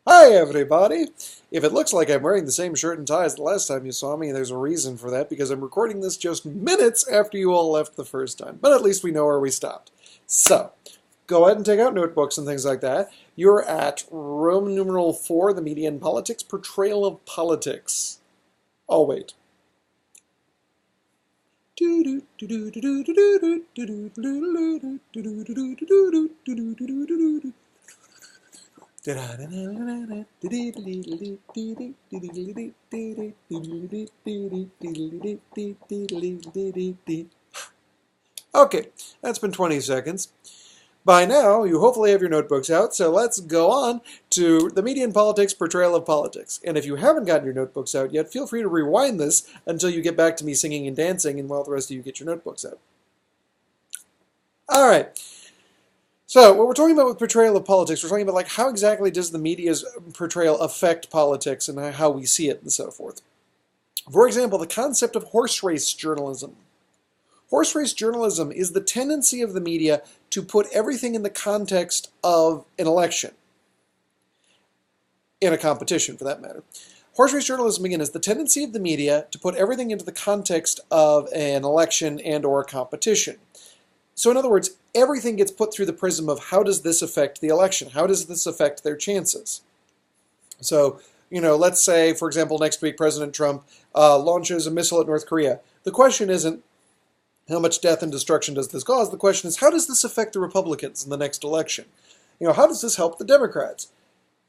Hi everybody! If it looks like I'm wearing the same shirt and tie as the last time you saw me, there's a reason for that because I'm recording this just minutes after you all left the first time. But at least we know where we stopped. So, go ahead and take out notebooks and things like that. You're at Roman numeral 4, the media and politics, portrayal of politics. I'll wait. Okay, that's been 20 seconds. By now, you hopefully have your notebooks out, so let's go on to the media and politics portrayal of politics. And if you haven't gotten your notebooks out yet, feel free to rewind this until you get back to me singing and dancing, and while the rest of you get your notebooks out. All right. So what we're talking about with portrayal of politics, we're talking about like how exactly does the media's portrayal affect politics and how we see it and so forth. For example, the concept of horse race journalism. Horse race journalism is the tendency of the media to put everything in the context of an election. In a competition, for that matter. Horse race journalism, again, is the tendency of the media to put everything into the context of an election and or a competition. So in other words, everything gets put through the prism of how does this affect the election? How does this affect their chances? So, let's say, for example, next week President Trump launches a missile at North Korea. The question isn't how much death and destruction does this cause? The question is how does this affect the Republicans in the next election? How does this help the Democrats?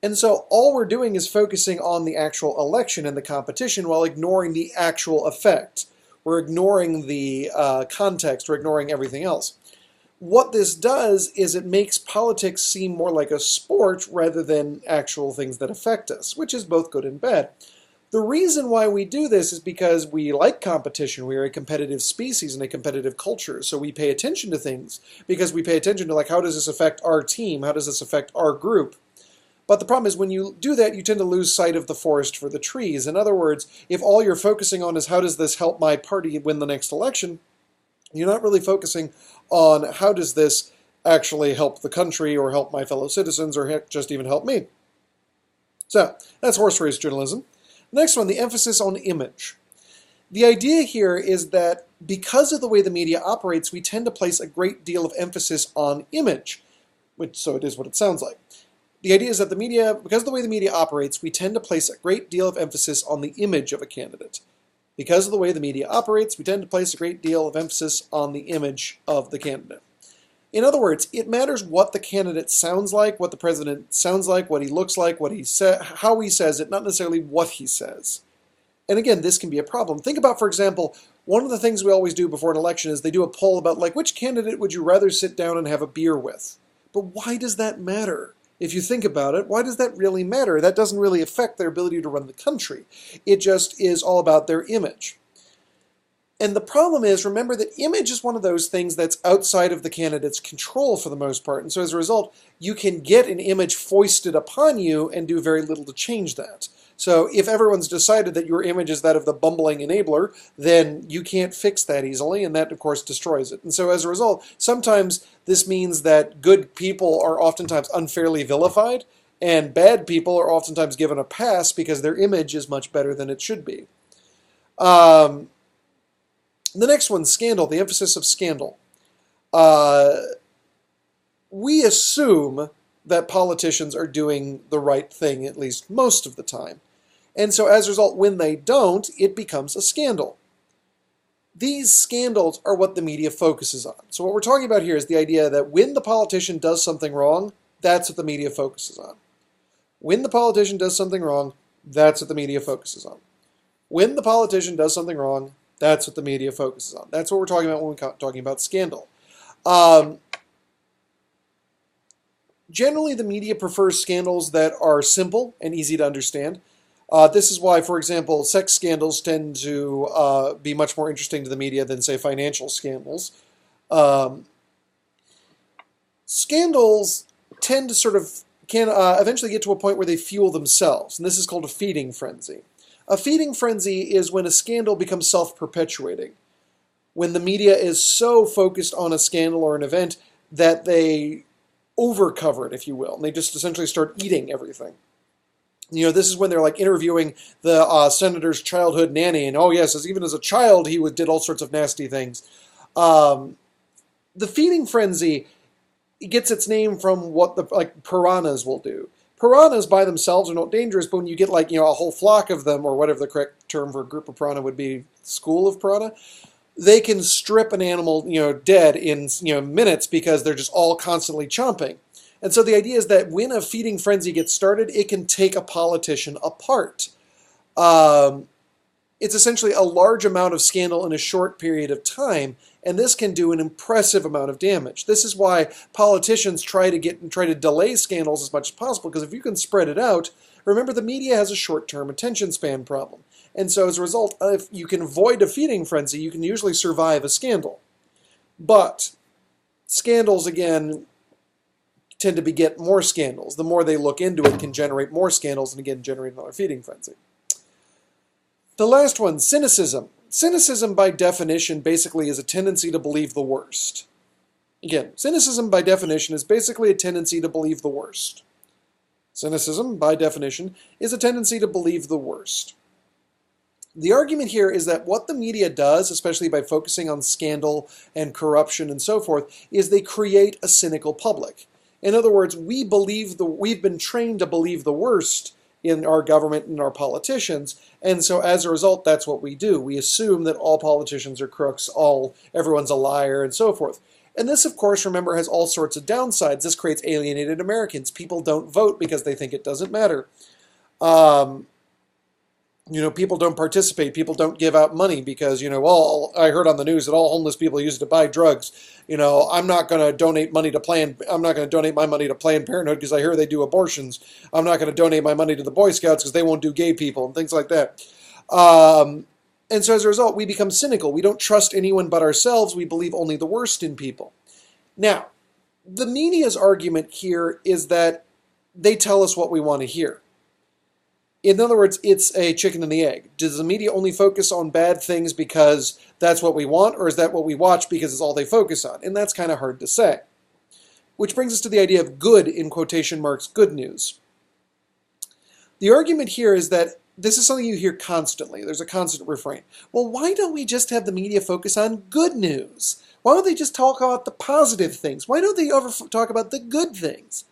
And so all we're doing is focusing on the actual election and the competition while ignoring the actual effect. We're ignoring the context, we're ignoring everything else. What this does is it makes politics seem more like a sport rather than actual things that affect us, which is both good and bad. The reason why we do this is because we like competition. We are a competitive species and a competitive culture, so we pay attention to things because we pay attention to like how does this affect our team, how does this affect our group. But the problem is when you do that, you tend to lose sight of the forest for the trees. In other words, if all you're focusing on is how does this help my party win the next election, you're not really focusing on how does this actually help the country or help my fellow citizens or heck, just even help me. So that's horse race journalism. Next one, the emphasis on image. The idea here is that because of the way the media operates, we tend to place a great deal of emphasis on image, so it is what it sounds like. The idea is that the media, because of the way the media operates, we tend to place a great deal of emphasis on the image of a candidate. Because of the way the media operates, we tend to place a great deal of emphasis on the image of the candidate. In other words, it matters what the candidate sounds like, what the president sounds like, what he looks like, what he how he says it, not necessarily what he says. And again, this can be a problem. Think about, for example, one of the things we always do before an election is they do a poll about like which candidate would you rather sit down and have a beer with? But why does that matter? If you think about it, why does that really matter? That doesn't really affect their ability to run the country. It just is all about their image. And the problem is, remember that image is one of those things that's outside of the candidate's control for the most part. And so as a result, you can get an image foisted upon you and do very little to change that. So if everyone's decided that your image is that of the bumbling enabler, then you can't fix that easily, and that, of course, destroys it. And so as a result, sometimes this means that good people are oftentimes unfairly vilified, and bad people are oftentimes given a pass because their image is much better than it should be. The next one, scandal, the emphasis of scandal. We assume that politicians are doing the right thing, at least most of the time. And so as a result, when they don't, it becomes a scandal. These scandals are what the media focuses on. So what we're talking about here is the idea that when the politician does something wrong, that's what the media focuses on. When the politician does something wrong, that's what the media focuses on. When the politician does something wrong, that's what the media focuses on. That's what we're talking about when we're talking about scandal. Generally, the media prefers scandals that are simple and easy to understand. This is why, for example, sex scandals tend to be much more interesting to the media than, say, financial scandals. Scandals tend to can eventually get to a point where they fuel themselves, and this is called a feeding frenzy. A feeding frenzy is when a scandal becomes self-perpetuating, when the media is so focused on a scandal or an event that they overcover it, if you will, and they just essentially start eating everything. This is when they're like interviewing the senator's childhood nanny, and oh yes, even as a child he did all sorts of nasty things. Um, the feeding frenzy gets its name from what the piranhas will do. Piranhas by themselves are not dangerous, but when you get a whole flock of them, or whatever the correct term for a group of piranha would be, school of piranha, they can strip an animal dead in minutes because they're just all constantly chomping. And so the idea is that when a feeding frenzy gets started, it can take a politician apart. It's essentially a large amount of scandal in a short period of time, and this can do an impressive amount of damage. This is why politicians try to delay scandals as much as possible, because if you can spread it out, remember the media has a short-term attention span problem. And so as a result, if you can avoid a feeding frenzy, you can usually survive a scandal. But scandals, again, tend to beget more scandals. The more they look into it can generate more scandals and again generate another feeding frenzy. The last one, cynicism. Cynicism by definition basically is a tendency to believe the worst. Again, cynicism by definition is basically a tendency to believe the worst. Cynicism by definition is a tendency to believe the worst. The argument here is that what the media does, especially by focusing on scandal and corruption and so forth, is they create a cynical public. In other words, we've been trained to believe the worst in our government and our politicians, and so as a result, that's what we do. We assume that all politicians are crooks, everyone's a liar, and so forth. And this, of course, remember, has all sorts of downsides. This creates alienated Americans. People don't vote because they think it doesn't matter. People don't participate. People don't give out money because, I heard on the news that all homeless people use it to buy drugs. I'm not going to donate money to I'm not going to donate my money to Planned Parenthood because I hear they do abortions. I'm not going to donate my money to the Boy Scouts because they won't do gay people and things like that. And so as a result, we become cynical. We don't trust anyone but ourselves. We believe only the worst in people. Now, the media's argument here is that they tell us what we want to hear. In other words, it's a chicken and the egg. Does the media only focus on bad things because that's what we want, or is that what we watch because it's all they focus on? And that's kind of hard to say. Which brings us to the idea of good, in quotation marks, good news. The argument here is that this is something you hear constantly. There's a constant refrain. Well, why don't we just have the media focus on good news? Why don't they just talk about the positive things? Why don't they ever talk about the good things?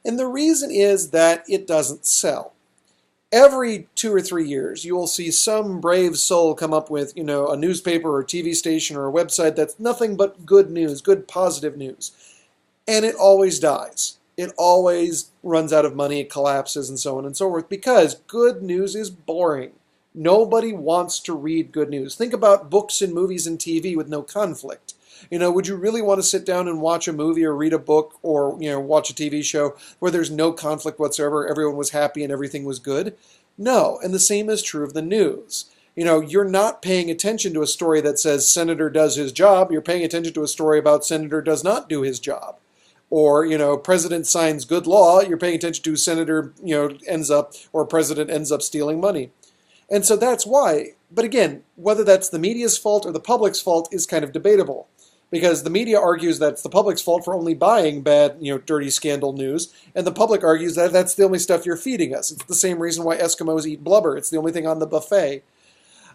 And the reason is that it doesn't sell. Every 2 or 3 years, you will see some brave soul come up with, a newspaper or a TV station or a website that's nothing but good news, good positive news. And it always dies. It always runs out of money, it collapses, and so on and so forth, because good news is boring. Nobody wants to read good news. Think about books and movies and TV with no conflict. Would you really want to sit down and watch a movie or read a book or, watch a TV show where there's no conflict whatsoever, everyone was happy and everything was good? No, and the same is true of the news. You're not paying attention to a story that says Senator does his job. You're paying attention to a story about Senator does not do his job. Or, President signs good law. You're paying attention to Senator, President ends up stealing money. And so that's why. But again, whether that's the media's fault or the public's fault is kind of debatable. Because the media argues that it's the public's fault for only buying bad, dirty scandal news, and the public argues that that's the only stuff you're feeding us. It's the same reason why Eskimos eat blubber. It's the only thing on the buffet.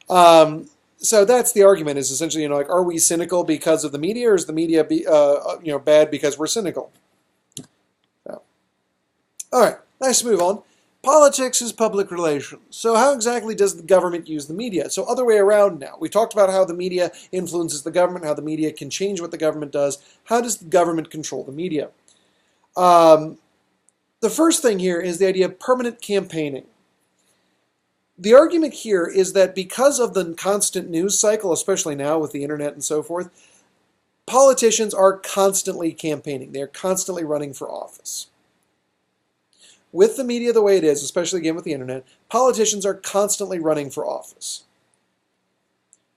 So that's the argument, is essentially, are we cynical because of the media, or is the media bad because we're cynical? So, all right, let's move on. Politics is public relations. So how exactly does the government use the media? So other way around now. We talked about how the media influences the government, how the media can change what the government does. How does the government control the media? The first thing here is the idea of permanent campaigning. The argument here is that because of the constant news cycle, especially now with the internet and so forth, politicians are constantly campaigning. They're constantly running for office. With the media the way it is, especially again with the internet, politicians are constantly running for office.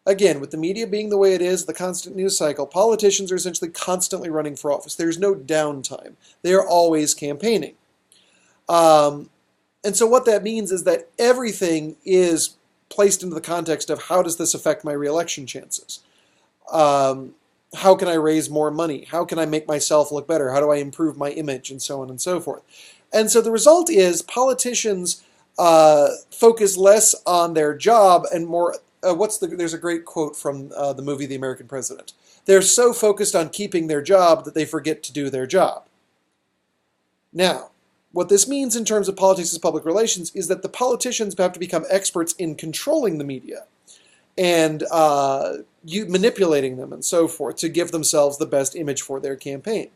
Again, with the media being the way it is, the constant news cycle, politicians are essentially constantly running for office. There's no downtime. They are always campaigning. And so what that means is that everything is placed into the context of how does this affect my re-election chances? How can I raise more money? How can I make myself look better? How do I improve my image? And so on and so forth. And so the result is politicians focus less on their job and more. There's a great quote from the movie The American President. They're so focused on keeping their job that they forget to do their job. Now, what this means in terms of politics as public relations is that the politicians have to become experts in controlling the media and manipulating them and so forth to give themselves the best image for their campaign.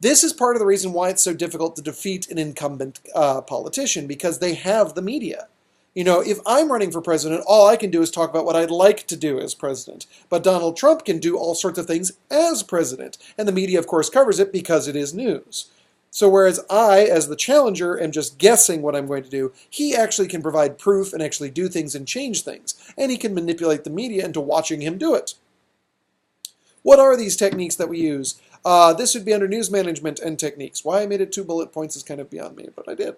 This is part of the reason why it's so difficult to defeat an incumbent politician, because they have the media. You know, if I'm running for president, all I can do is talk about what I'd like to do as president. But Donald Trump can do all sorts of things as president. And the media, of course, covers it because it is news. So whereas I, as the challenger, am just guessing what I'm going to do, he actually can provide proof and actually do things and change things. And he can manipulate the media into watching him do it. What are these techniques that we use? This would be under news management and techniques. Why I made it 2 bullet points is kind of beyond me, but I did.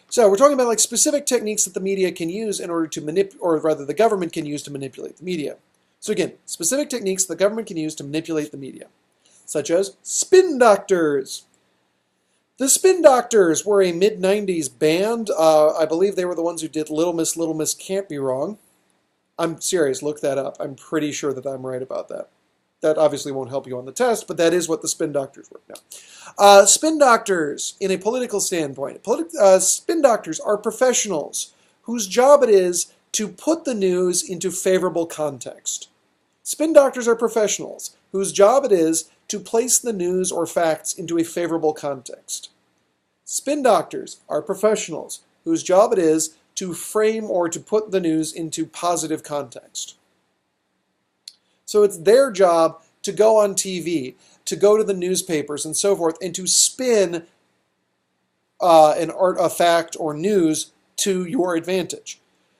So we're talking about like specific techniques that the media can use in order to the government can use to manipulate the media. So again, specific techniques the government can use to manipulate the media, such as spin doctors. The Spin Doctors were a mid-90s band. I believe they were the ones who did Little Miss Can't Be Wrong. I'm serious, look that up. I'm pretty sure that I'm right about that. That obviously won't help you on the test, but that is what the Spin Doctors were. Now, Spin Doctors, in a political standpoint, Spin Doctors are professionals whose job it is to put the news into favorable context. Spin Doctors are professionals whose job it is to place the news or facts into a favorable context. Spin Doctors are professionals whose job it is to frame or to put the news into positive context. So it's their job to go on TV, to go to the newspapers and so forth, and to spin a fact or news to your advantage.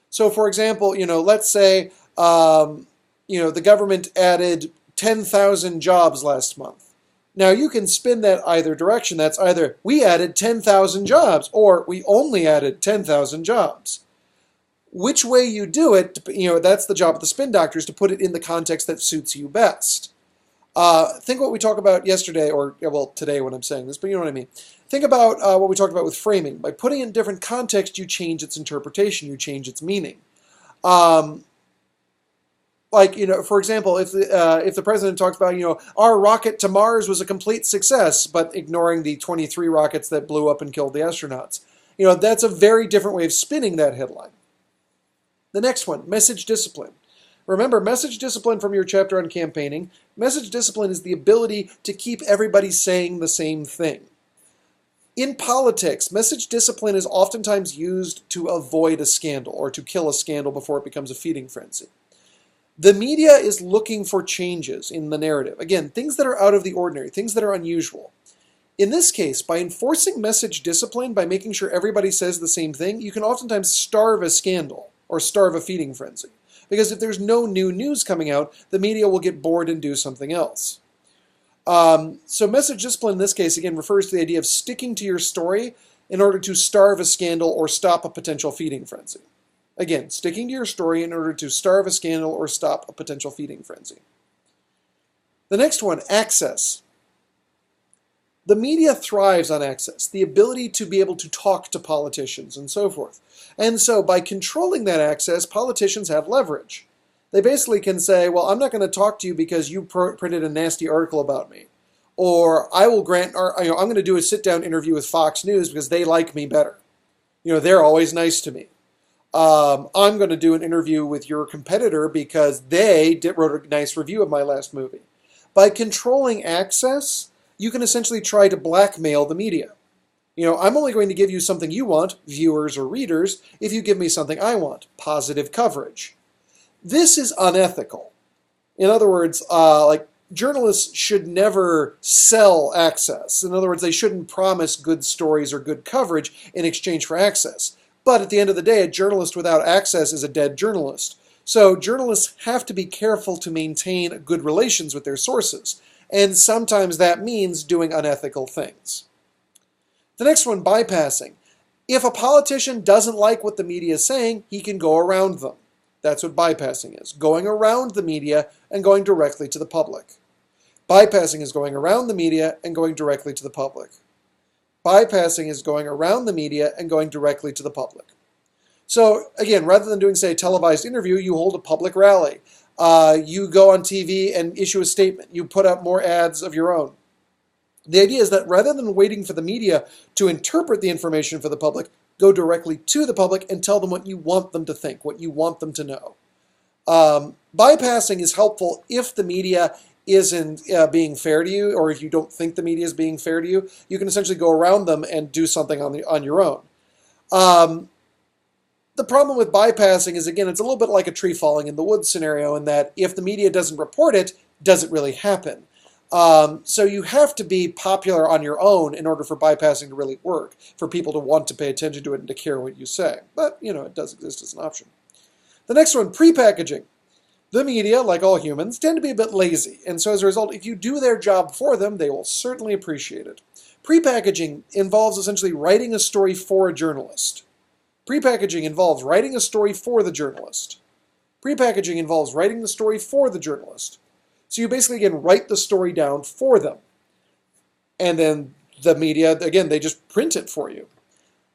So for example, let's say the government added 10,000 jobs last month. Now you can spin that either direction. That's either we added 10,000 jobs or we only added 10,000 jobs. Which way you do it, that's the job of the spin doctors, to put it in the context that suits you best. Think what we talked about yesterday, or today when I'm saying this, but you know what I mean. Think about what we talked about with framing. By putting it in different context, you change its interpretation, you change its meaning. For example, if the president talks about, our rocket to Mars was a complete success, but ignoring the 23 rockets that blew up and killed the astronauts, that's a very different way of spinning that headline. The next one, message discipline. Remember, message discipline from your chapter on campaigning. Message discipline is the ability to keep everybody saying the same thing. In politics, message discipline is oftentimes used to avoid a scandal or to kill a scandal before it becomes a feeding frenzy. The media is looking for changes in the narrative. Again, things that are out of the ordinary, things that are unusual. In this case, by enforcing message discipline, by making sure everybody says the same thing, you can oftentimes starve a scandal or starve a feeding frenzy. Because if there's no new news coming out, the media will get bored and do something else. So message discipline in this case, again, refers to the idea of sticking to your story in order to starve a scandal or stop a potential feeding frenzy. Again, sticking to your story in order to starve a scandal or stop a potential feeding frenzy. The next one, access. The media thrives on access, the ability to be able to talk to politicians and so forth. And so by controlling that access, politicians have leverage. They basically can say, well, I'm not going to talk to you because you printed a nasty article about me. Or I will I'm going to do a sit-down interview with Fox News because they like me better. They're always nice to me. I'm going to do an interview with your competitor because they wrote a nice review of my last movie. By controlling access, you can essentially try to blackmail the media. I'm only going to give you something you want, viewers or readers, if you give me something I want, positive coverage. This is unethical. In other words, journalists should never sell access. In other words, they shouldn't promise good stories or good coverage in exchange for access. But at the end of the day, a journalist without access is a dead journalist. So journalists have to be careful to maintain good relations with their sources. And sometimes that means doing unethical things. The next one, bypassing. If a politician doesn't like what the media is saying, he can go around them. That's what bypassing is, going around the media and going directly to the public. Bypassing is going around the media and going directly to the public. Bypassing is going around the media and going directly to the public. So again, rather than doing, say, a televised interview, you hold a public rally. You go on TV and issue a statement. You put out more ads of your own. The idea is that rather than waiting for the media to interpret the information for the public, go directly to the public and tell them what you want them to think, what you want them to know. Bypassing is helpful if the media isn't being fair to you, or if you don't think the media is being fair to you. You can essentially go around them and do something on your own. The problem with bypassing is, again, it's a little bit like a tree falling in the woods scenario, in that if the media doesn't report it, does it really happen? So you have to be popular on your own in order for bypassing to really work, for people to want to pay attention to it and to care what you say. But, it does exist as an option. The next one, prepackaging. The media, like all humans, tend to be a bit lazy, and so as a result, if you do their job for them, they will certainly appreciate it. Prepackaging involves essentially writing a story for a journalist. Prepackaging involves writing a story for the journalist. Prepackaging involves writing the story for the journalist. So you basically, again, write the story down for them. And then the media, again, they just print it for you.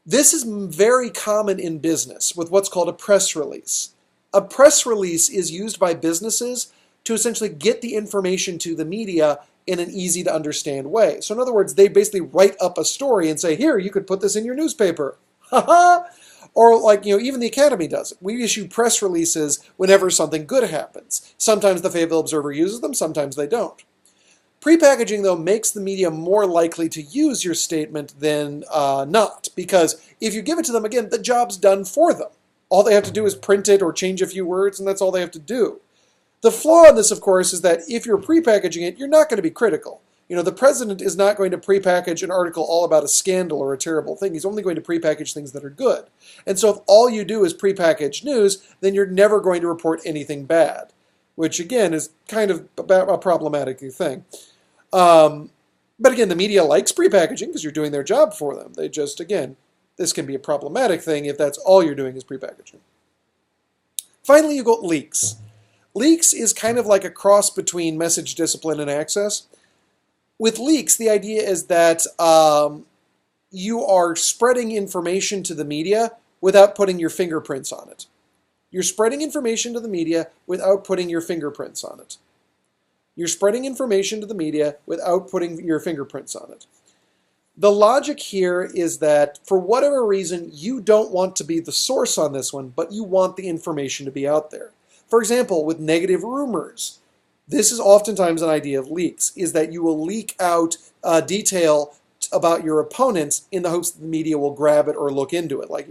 This is very common in business with what's called a press release. A press release is used by businesses to essentially get the information to the media in an easy to understand way. So in other words, they basically write up a story and say, here, you could put this in your newspaper. Haha! Or like, even the Academy does it. We issue press releases whenever something good happens. Sometimes the Fayetteville Observer uses them, sometimes they don't. Prepackaging, though, makes the media more likely to use your statement than not, because if you give it to them, again, the job's done for them. All they have to do is print it or change a few words, and that's all they have to do. The flaw in this, of course, is that if you're prepackaging it, you're not going to be critical. The president is not going to prepackage an article all about a scandal or a terrible thing. He's only going to prepackage things that are good. And so if all you do is prepackage news, then you're never going to report anything bad, which, again, is kind of a problematic thing. But again, the media likes prepackaging because you're doing their job for them. They just, again, this can be a problematic thing if that's all you're doing is prepackaging. Finally, you got leaks. Leaks is kind of like a cross between message discipline and access. With leaks, the idea is that you are spreading information to the media without putting your fingerprints on it. You're spreading information to the media without putting your fingerprints on it. You're spreading information to the media without putting your fingerprints on it. The logic here is that, for whatever reason, you don't want to be the source on this one, but you want the information to be out there. For example, with negative rumors. This is oftentimes an idea of leaks, is that you will leak out detail about your opponents in the hopes that the media will grab it or look into it. Like,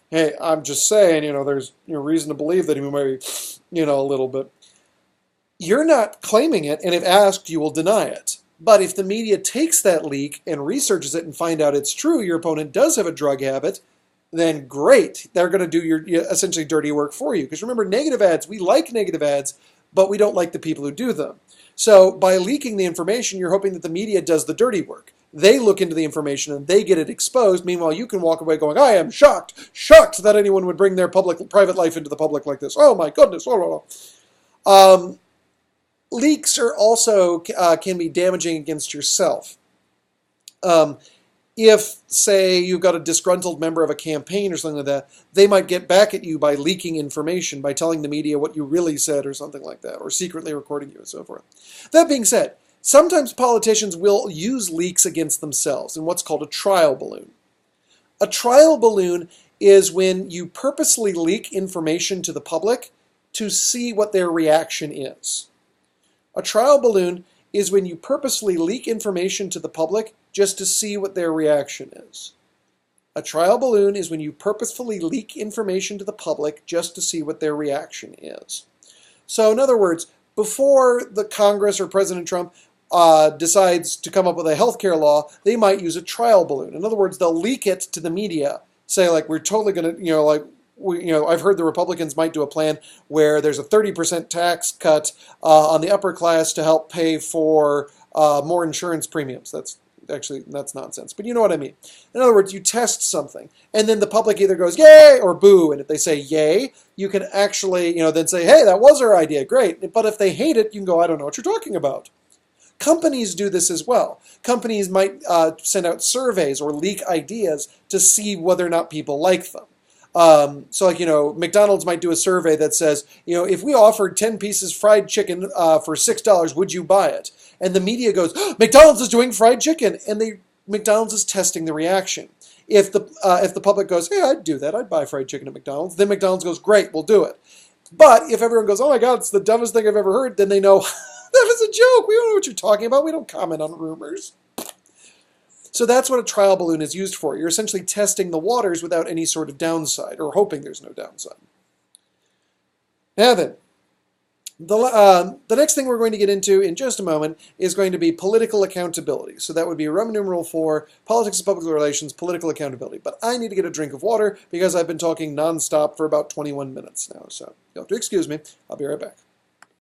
hey, I'm just saying, there's reason to believe that he may, a little bit. You're not claiming it, and if asked, you will deny it. But if the media takes that leak and researches it and find out it's true, your opponent does have a drug habit, then great. They're going to do your essentially dirty work for you. Because remember, negative ads, we like negative ads, but we don't like the people who do them. So by leaking the information, you're hoping that the media does the dirty work. They look into the information and they get it exposed. Meanwhile, you can walk away going, I am shocked that anyone would bring their private life into the public like this. Oh my goodness. Leaks are also can be damaging against yourself. If, say, you've got a disgruntled member of a campaign or something like that, they might get back at you by leaking information, by telling the media what you really said or something like that, or secretly recording you and so forth. That being said, sometimes politicians will use leaks against themselves in what's called a trial balloon. A trial balloon is when you purposely leak information to the public to see what their reaction is. A trial balloon is when you purposely leak information to the public just to see what their reaction is. A trial balloon is when you purposefully leak information to the public just to see what their reaction is. So in other words, before the Congress or President Trump decides to come up with a healthcare law, they might use a trial balloon. In other words, they'll leak it to the media, say like, we're totally going to, I've heard the Republicans might do a plan where there's a 30% tax cut on the upper class to help pay for more insurance premiums. That's nonsense, but you know what I mean. In other words, you test something, and then the public either goes yay or boo, and if they say yay, you can actually, then say, hey, that was our idea, great. But if they hate it, you can go, I don't know what you're talking about. Companies do this as well. Companies might send out surveys or leak ideas to see whether or not people like them. So like, McDonald's might do a survey that says, if we offered 10 pieces fried chicken for $6, would you buy it? And the media goes, oh, McDonald's is doing fried chicken, and McDonald's is testing the reaction. If the public goes, hey, I'd do that, I'd buy fried chicken at McDonald's, then McDonald's goes, great, we'll do it. But if everyone goes, oh my God, it's the dumbest thing I've ever heard, then they know that was a joke. We don't know what you're talking about. We don't comment on rumors. So that's what a trial balloon is used for. You're essentially testing the waters without any sort of downside, or hoping there's no downside. Now then, the next thing we're going to get into in just a moment is going to be political accountability. So that would be Roman numeral 4, politics and public relations, political accountability. But I need to get a drink of water because I've been talking nonstop for about 21 minutes now. So you'll have to excuse me. I'll be right back.